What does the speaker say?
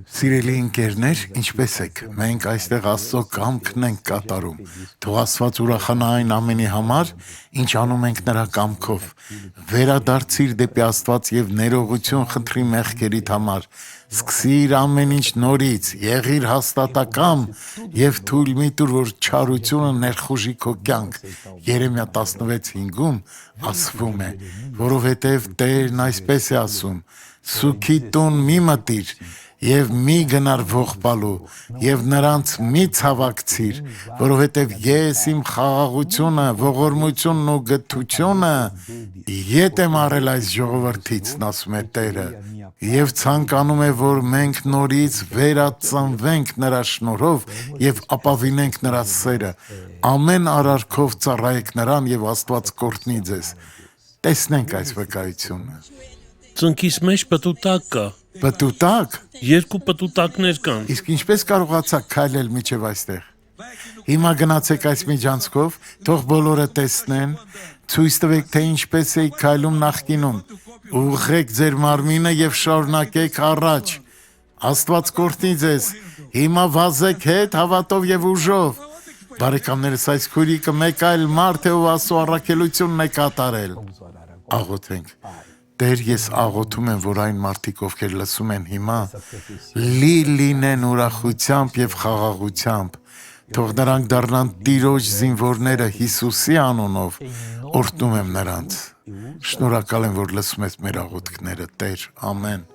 Սիրելի ընկերներ, ինչպե՞ս եք։ Մենք այստեղ Աստծո կամքն ենք կատարում։ Թող Աստված ուրախանա այն ամենի համար, ինչ անում ենք նրա կամքով։ Վերադարձիր դեպի Աստված եւ ներողություն խնդրի մեղքերիդ համար։ Սկսիր ամեն ինչ նորից, եղիր հաստատակամ եւ թույլ մի տուր, որ չարությունը ներխուժի քո կյանք։ Երեմիա 16:5-ում ասվում է, որովհետեւ Տերն այսպես է ասում. «Սուքի տուն մի մտիր եւ մի գնար ողբալու եւ նրանց մի ցավակցիր, որովհետեւ ես իմ խաղաղությունը, ողորմությունն ու գթությունը ետ եմ արել այս ժողովրդից», ասում է Տերը, եւ ցանկանում է, որ մենք նորից վերածնվենք նրա շնորհով եւ ապավինենք նրա սերը։ Ամեն արարքով ծառայեք նրան եւ Աստված կօրհնի ձեզ։ Տեսնենք այս վկայությունը։ Ծնկիս մեջ պտուտակ կա։ Պտուտակ։ Երկու պտուտակներ կան։ Իսկ ինչպես կարողացաք քայլել միջև այստեղ։ Հիմա գնացեք այս միջանցքով, թող բոլորը տեսնեն, ցույց տվեք, թե ինչպես եք քայլում նախկինում։ Ուղղեք ձեր մարմինը եւ շարունակեք առաջ։ Աստված կօրհնի ձեզ։ Հիմա վազեք հետ հավատով եւ ուժով։ Բարեկամներս, այս քուրիկը մեկ այլ մարդ է ու Աստծո առաքելությունն է կատարել։ Աղոթենք։ Տեր, ես աղոթում եմ, որ այն մարդիկ, ովքեր լսում են հիմա, լինեն ուրախությամբ եւ խաղաղությամբ, թող նրանք դառնան Տիրոջ զինվորները Հիսուսի անունով, օրհնում եմ նրանց։ Շնորհակալ եմ, որ լսում ես մեր աղոթքները, Տեր, ամեն։